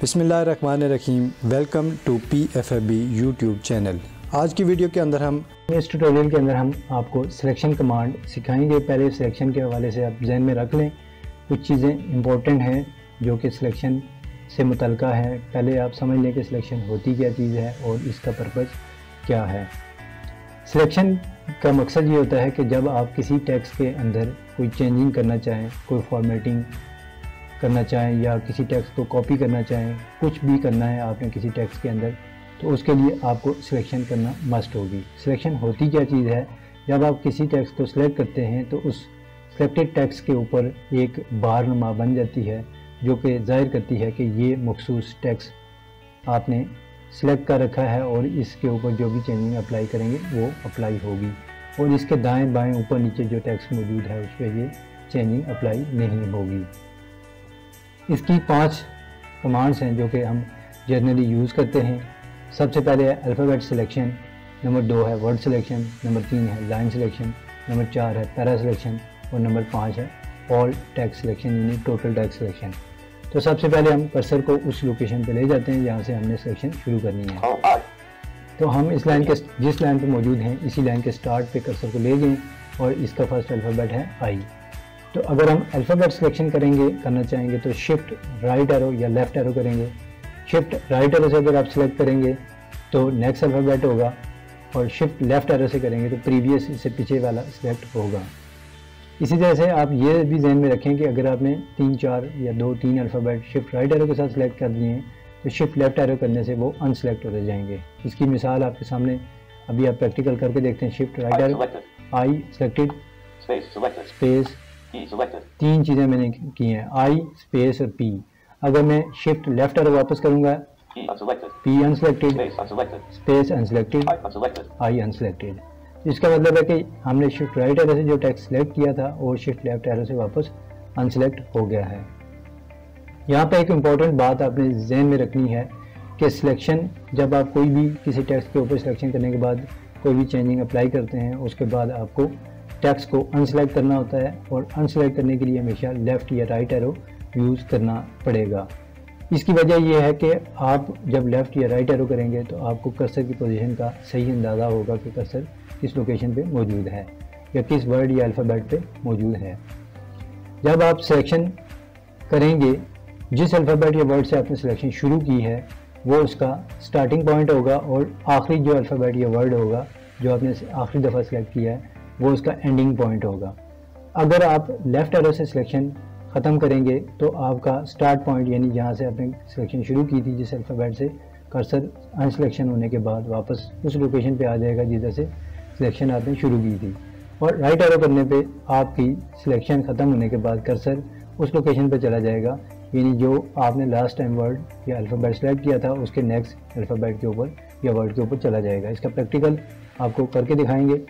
बिस्मिल्लाहिर्रहमानिर्रहीम। Welcome to PFAB YouTube channel. आज की वीडियो के अंदर इस ट्यूटोरियल के अंदर हम आपको सिलेक्शन कमांड सिखाएंगे। पहले सिलेक्शन के हवाले से आप जहन में रख लें, कुछ चीज़ें इंपॉर्टेंट हैं जो कि सिलेक्शन से मुतल्लिका है। पहले आप समझ लें कि सिलेक्शन होती क्या चीज़ है और इसका पर्पज़ क्या है। सिलेक्शन का मकसद ये होता है कि जब आप किसी टेक्स्ट के अंदर कोई चेंजिंग करना चाहें, कोई फॉर्मेटिंग करना चाहें या किसी टेक्स्ट को कॉपी करना चाहें, कुछ भी करना है आपने किसी टेक्स्ट के अंदर, तो उसके लिए आपको सिलेक्शन करना मस्ट होगी। सिलेक्शन होती क्या चीज़ है, जब आप किसी टेक्स्ट को सिलेक्ट करते हैं तो उस सिलेक्टेड टेक्स्ट के ऊपर एक बार नुमा बन जाती है जो कि जाहिर करती है कि ये मखसूस टेक्स्ट आपने सिलेक्ट कर रखा है और इसके ऊपर जो भी चेंजिंग अप्लाई करेंगे वो अप्लाई होगी, और इसके दाएं बाएं ऊपर नीचे जो टेक्स्ट मौजूद है उस पर ये चेंजिंग अप्लाई नहीं होगी। इसकी 5 कमांड्स हैं जो कि हम जनरली यूज़ करते हैं। सबसे पहले है अल्फ़ाबेट सिलेक्शन, नंबर 2 है वर्ड सिलेक्शन, नंबर 3 है लाइन सिलेक्शन, नंबर 4 है पैरा सिलेक्शन और नंबर 5 है ऑल टेक्स्ट सिलेक्शन यानी टोटल टेक्स्ट सिलेक्शन। तो सबसे पहले हम कर्सर को उस लोकेशन पे ले जाते हैं जहाँ से हमने सिलेक्शन शुरू करनी है। तो हम इस लाइन के जिस लाइन पे मौजूद हैं इसी लाइन के स्टार्ट पे कर्सर को ले जाएं और इसका फर्स्ट अल्फ़ाबेट है आई। तो अगर हम अल्फ़ाबेट सिलेक्शन करना चाहेंगे तो शिफ्ट राइट एरो या लेफ़्ट एरो करेंगे। शिफ्ट राइट एरो से अगर आप सिलेक्ट करेंगे तो नेक्स्ट अल्फ़ाबेट होगा, और शिफ्ट लेफ़्ट एरो से करेंगे तो प्रीवियस इससे पीछे वाला सिलेक्ट होगा। इसी तरह से आप ये भी ध्यान में रखें कि अगर आपने 3, 4 या 2, 3 अल्फ़ाबेट शिफ्ट राइट एरो के साथ सिलेक्ट कर दिए हैं तो शिफ्ट लेफ़्ट एरो करने से वो अनसेलेक्ट होते जाएंगे। इसकी मिसाल आपके सामने अभी आप प्रैक्टिकल करके देखते हैं। Shift right arrow, I selected, space, 3 चीज़ें मैंने की हैं, आई स्पेस और पी। अगर मैं शिफ्ट लेफ्ट एरो वापस करूंगा, पी अनसेलेक्टेड, स्पेस अनसेलेक्टेड, आई अनसेलेक्टेड। इसका मतलब है कि हमने शिफ्ट राइट एरो से जो टेक्स्ट सेलेक्ट किया था और शिफ्ट लेफ्ट एरो से वापस अनसेलेक्ट हो गया है। यहाँ पे एक इम्पॉर्टेंट बात आपने जहन में रखनी है कि सिलेक्शन, जब आप कोई भी किसी टेक्स्ट के ऊपर सिलेक्शन करने के बाद कोई भी चेंजिंग अप्लाई करते हैं उसके बाद आपको टेक्स्ट को अनसेलेक्ट करना होता है, और अनसेलेक्ट करने के लिए हमेशा लेफ़्ट या राइट एरो यूज़ करना पड़ेगा। इसकी वजह यह है कि आप जब लेफ़्ट या राइट एरो करेंगे तो आपको कर्सर की पोजीशन का सही अंदाज़ा होगा कि कर्सर किस लोकेशन पे मौजूद है या किस वर्ड या अल्फ़ाबेट पे मौजूद है। जब आप सिलेक्शन करेंगे, जिस अल्फ़ाबेट या वर्ड से आपने सिलेक्शन शुरू की है वो उसका स्टार्टिंग पॉइंट होगा, और आखिरी जो अल्फ़ाबेट या वर्ड होगा जो आपने आखिरी दफ़ा सेलेक्ट किया है वो उसका एंडिंग पॉइंट होगा। अगर आप लेफ़्ट एरो से सिलेक्शन ख़त्म करेंगे तो आपका स्टार्ट पॉइंट यानी जहाँ से आपने सिलेक्शन शुरू की थी जिस अल्फ़ाबेट से, कर्सर अनसिलेक्शन होने के बाद वापस उस लोकेशन पे आ जाएगा जिधर से सिलेक्शन आपने शुरू की थी। और राइट एरो करने पे आपकी सिलेक्शन ख़त्म होने के बाद कर्सर उस लोकेशन पे चला जाएगा, यानी जो आपने लास्ट टाइम वर्ड या अल्फ़ाबेट सेलेक्ट किया था उसके नेक्स्ट अल्फ़ाबेट के ऊपर या वर्ड के ऊपर चला जाएगा। इसका प्रैक्टिकल आपको करके दिखाएंगे।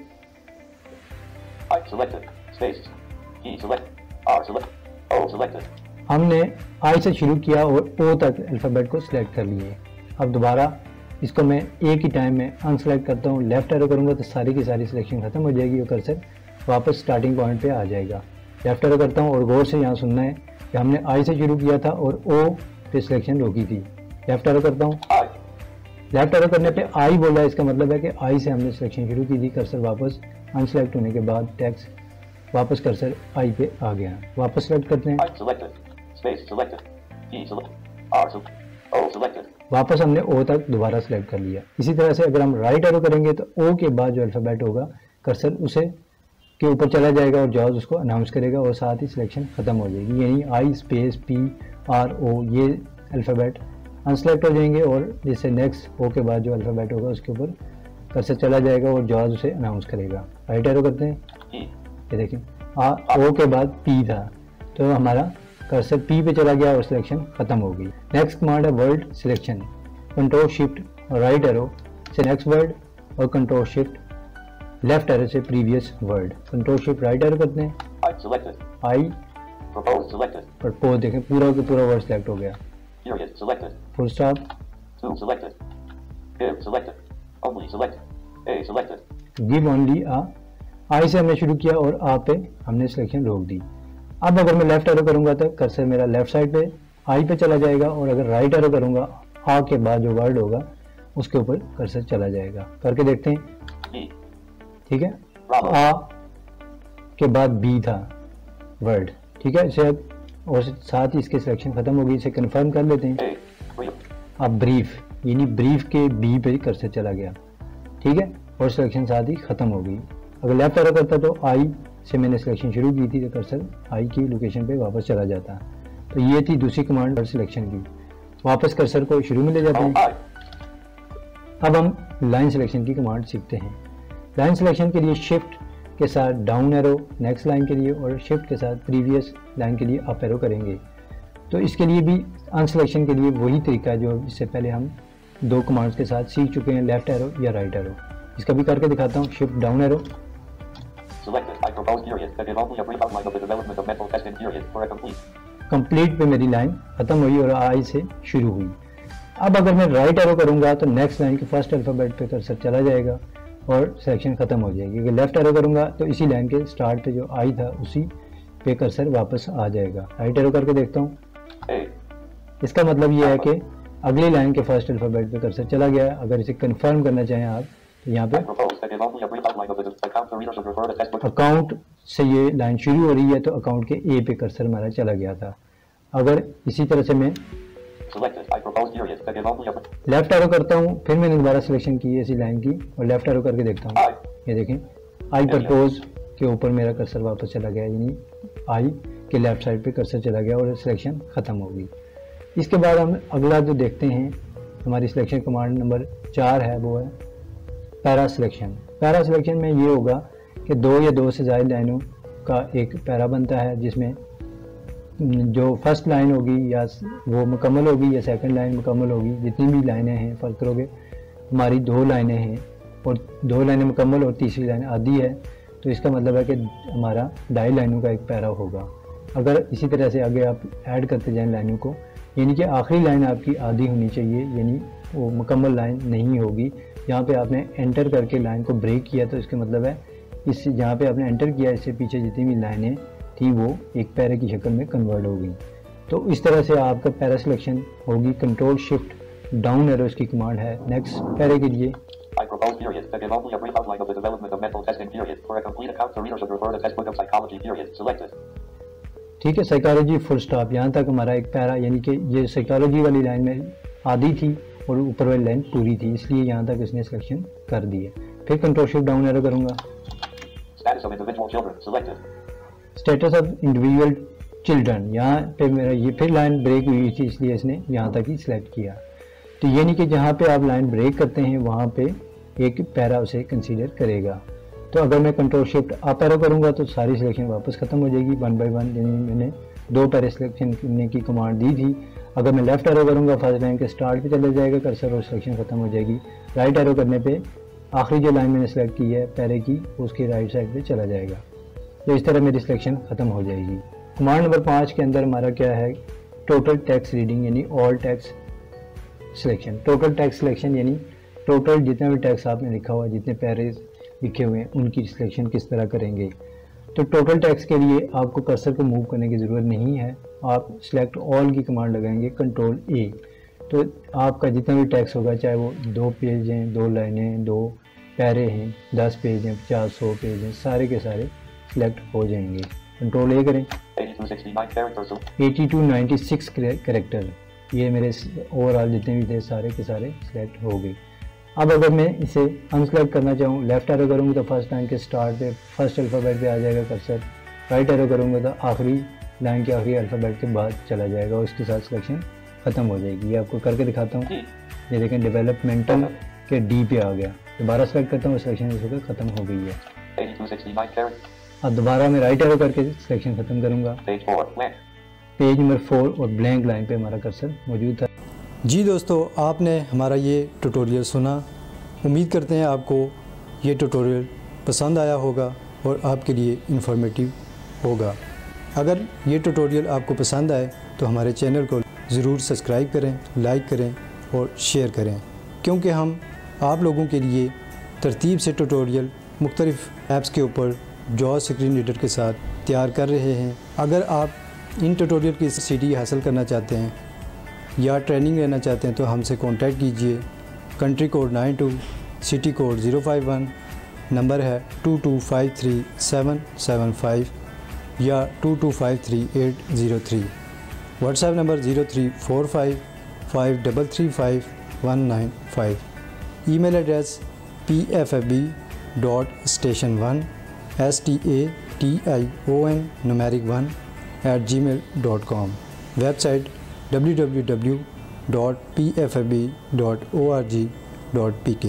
हमने आई से शुरू किया और ओ तक अल्फ़ाबेट को सिलेक्ट कर लिए। अब दोबारा इसको मैं एक ही टाइम में अनसेलेक्ट करता हूँ, लेफ़्ट एरो करूँगा तो सारी की सारी सिलेक्शन ख़त्म हो जाएगी और कर्सर वापस स्टार्टिंग पॉइंट पे आ जाएगा। लेफ़्ट एरो करता हूँ और गौर से यहाँ सुनना है कि हमने आई से शुरू किया था और ओ पे सिलेक्शन रोकी थी। लेफ़्ट एरो करता हूँ, लेफ़्ट एरो करने पे आई बोला है, इसका मतलब है कि आई से हमने सिलेक्शन शुरू की थी। कर्सर वापस अनसेलेक्ट होने के बाद टेक्स्ट वापस कर्सर आई पे आ गया। वापस सेलेक्ट करते हैं, वापस हमने ओ तक दोबारा सेलेक्ट कर लिया। इसी तरह से अगर हम राइट एरो करेंगे तो ओ के बाद जो अल्फ़ाबेट होगा कर्सर उसे के ऊपर चला जाएगा और जॉज उसको अनाउंस करेगा और साथ ही सिलेक्शन ख़त्म हो जाएगी, यानी आई स्पेस पी आर ओ ये अल्फ़ाबेट अनसेलेक्ट हो जाएंगे और जैसे नेक्स्ट ओ के बाद जो अल्फ़ाबेट होगा उसके ऊपर कर्सर चला जाएगा और जॉज उसे अनाउंस करेगा। राइट एरो करते हैं, ये देखें ओ के बाद पी था तो हमारा कर्सर पी पे चला गया और सिलेक्शन ख़त्म हो गई। नेक्स्ट कमांड है word selection. Control shift right arrow से नेक्स्ट वर्ड और कंट्रोल शिफ्ट लेफ्ट एरो से previous word. Control shift right arrow करते हैं, आई प्रपोज, देखें पूरा का पूरा वर्ड सिलेक्ट हो गया। फुल स्टॉप, गिव ओनली आ, आई से हमने शुरू किया और आ पे हमने सिलेक्शन रोक दी। अब अगर मैं लेफ्ट एरो करूंगा तो कर्सर मेरा लेफ्ट साइड पे आई पे चला जाएगा, और अगर राइट एरो करूँगा आ के बाद जो वर्ड होगा उसके ऊपर कर्सर चला जाएगा। करके देखते हैं। ठीक है, आ के बाद बी था वर्ड। ठीक है, इसे और साथ ही इसके सिलेक्शन खत्म होगी। इसे कंफर्म कर लेते हैं। अब ब्रीफ यानी ब्रीफ के बी पे कर्सर चला गया। ठीक है, और सिलेक्शन साथ ही खत्म हो गई। अगर लेफ्ट एरो करता तो आई से मैंने सिलेक्शन शुरू की थी, तो कर्सर आई की लोकेशन पे वापस चला जाता। तो ये थी दूसरी कमांड वर्ड सिलेक्शन की। वापस कर्सर को शुरू में ले जाते हैं। अब हम लाइन सिलेक्शन की कमांड सीखते हैं। लाइन सिलेक्शन के लिए शिफ्ट के साथ डाउन एरो नेक्स्ट लाइन के लिए, और शिफ्ट के साथ प्रीवियस लाइन के लिए अप एरो करेंगे। तो इसके लिए भी अनसिलेक्शन के लिए वही तरीका है जो इससे पहले हम दो कमांड्स के साथ सीख चुके हैं, लेफ्ट एरो या राइट एरो। इसका भी करके दिखाता हूँ। शिफ्ट डाउन एरो, कंप्लीट पे मेरी लाइन खत्म हुई और आई से शुरू हुई। अब अगर मैं राइट एरो करूंगा तो नेक्स्ट लाइन के फर्स्ट अल्फाबेट पे कर्सर चला जाएगा और सिलेक्शन खत्म हो जाएगी। अगर लेफ्ट एरो करूंगा तो इसी लाइन के स्टार्ट पे जो आई था उसी पे कर्सर वापस आ जाएगा। राइट एरो करके देखता हूँ। इसका मतलब ये है कि अगली लाइन के फर्स्ट अल्फाबेट पे कर्सर चला गया। अगर इसे कंफर्म करना चाहें आप तो यहाँ पे अकाउंट से ये लाइन शुरू हो रही है, तो अकाउंट के ए पे कर्सर हमारा चला गया था। अगर इसी तरह से मैं लेफ्ट एरो करता हूँ, फिर मैंने दोबारा सिलेक्शन की है इसी लाइन की, और लेफ्ट एरो करके देखता हूँ। ये देखें, आई प्रपोज के ऊपर मेरा कर्सर वापस चला गया, यानी आई के लेफ्ट साइड पे कर्सर चला गया और सिलेक्शन खत्म हो गई। इसके बाद हम अगला जो देखते हैं, हमारी सिलेक्शन कमांड नंबर 4 है, वो है पैरा सिलेक्शन। पैरा सिलेक्शन में ये होगा कि दो या दो से ज़्यादा लाइनों का एक पैरा बनता है, जिसमें जो फर्स्ट लाइन होगी या वो मुकम्मल होगी या सेकंड लाइन मुकम्मल होगी। जितनी भी लाइनें हैं, फ़र्क करोगे हमारी 2 लाइनें हैं और 2 लाइनें मुकम्मल और तीसरी लाइन आधी है, तो इसका मतलब है कि हमारा 2.5 लाइनों का एक पैरा होगा। अगर इसी तरह से आगे आप ऐड करते जाएं लाइनों को, यानी कि आखिरी लाइन आपकी आधी होनी चाहिए, यानी वो मुकम्मल लाइन नहीं होगी। यहाँ पे आपने एंटर करके लाइन को ब्रेक किया, तो इसका मतलब है इस जहाँ पे आपने एंटर किया इससे पीछे जितनी भी लाइनें थी वो एक पैरे की शक्ल में कन्वर्ट हो गई। तो इस तरह से आपका पैरा सिलेक्शन होगी। कंट्रोल शिफ्ट डाउन एरो इसकी कमांड है। नेक्स्ट पैरे के लिए ठीक है, साइकोलॉजी फुल स्टॉप। यहाँ तक हमारा एक पैरा, यानी कि ये साइकोलॉजी वाली लाइन में आधी थी और ऊपर वाली लाइन पूरी थी, इसलिए यहाँ तक इसने सिलेक्शन कर दी है। फिर कंट्रोल शिफ्ट डाउन एरो करूँगा। स्टेटस ऑफ इंडिविजुअल चिल्ड्रन, यहाँ पे मेरा ये फिर लाइन ब्रेक हुई थी, इसलिए इसने यहाँ तक ही सिलेक्ट किया। तो यानी कि जहाँ पे आप लाइन ब्रेक करते हैं वहाँ पे एक पैरा उसे कंसीडर करेगा। तो अगर मैं कंट्रोल शिफ्ट अप एरो करूँगा तो सारी सिलेक्शन वापस ख़त्म हो जाएगी 1 बाय 1, यानी मैंने 2 पैरे सिलेक्शन करने की कमांड दी थी। अगर मैं लेफ्ट एरो करूँगा फर्स्ट लाइन के स्टार्ट पे चला जाएगा कर्सर और सिलेक्शन खत्म हो जाएगी। राइट एरो करने पे आखिरी जो लाइन मैंने सेलेक्ट की है पैरे की, उसकी राइट साइड पे चला जाएगा। तो इस तरह मेरी सिलेक्शन खत्म हो जाएगी। कमांड नंबर 5 के अंदर हमारा क्या है, टोटल टेक्स्ट रीडिंग, यानी all text selection. Total text selection यानी टोटल जितना भी टेक्स्ट आपने लिखा हुआ है, जितने पैरे लिखे हुए हैं, उनकी सिलेक्शन किस तरह करेंगे। तो टोटल टेक्स्ट के लिए आपको कर्सर को मूव करने की ज़रूरत नहीं है, आप सिलेक्ट ऑल की कमांड लगाएंगे कंट्रोल ए। तो आपका जितना भी टेक्स्ट होगा, चाहे वो 2 पेज हैं, 2 लाइनें, 2 पैरे हैं, 10 पेज हैं, 50, 100 पेज हैं, सारे के सारे सिलेक्ट हो जाएंगे। कंट्रोल ए करें। 8296 कैरेक्टर, ये मेरे ओवरऑल जितने भी थे सारे के सारे सिलेक्ट हो गए। अब अगर मैं इसे अनसेलेक्ट करना चाहूँ, लेफ्ट एरो करूँगी तो फर्स्ट लाइन के स्टार्ट पे फर्स्ट अल्फ़ाबेट पे आ जाएगा कर्सर। राइट एरो करूँगा तो आखिरी लाइन के आखिरी अल्फ़ाबेट के बाद चला जाएगा और उसके साथ सिलेक्शन ख़त्म हो जाएगी। ये आपको करके दिखाता हूँ। ये देखें, डेवलपमेंटल के डी पे आ गया। दोबारा सेलेक्ट करता हूँ, सिलेक्शन इसको ख़त्म हो गई है। अब दोबारा मैं राइट एरो करके सिलेक्शन ख़त्म करूँगा। पेज नंबर 4 और ब्लैंक लाइन पे हमारा कर्सर मौजूद था। जी दोस्तों, आपने हमारा ये ट्यूटोरियल सुना। उम्मीद करते हैं आपको ये ट्यूटोरियल पसंद आया होगा और आपके लिए इन्फॉर्मेटिव होगा। अगर ये ट्यूटोरियल आपको पसंद आए तो हमारे चैनल को ज़रूर सब्सक्राइब करें, लाइक करें और शेयर करें, क्योंकि हम आप लोगों के लिए तरतीब से ट्यूटोरियल मुख्तलिफ़ ऐप्स के ऊपर जॉस स्क्रीन रीडर के साथ तैयार कर रहे हैं। अगर आप इन ट्यूटोरियल की सीडी हासिल करना चाहते हैं या ट्रेनिंग लेना चाहते हैं तो हमसे कांटेक्ट कीजिए। Country code 92, city code 051, number है 2253-775 या 2253-803। WhatsApp number 03455335-195। Email address pfab.station1 website www.pfab.org.pk।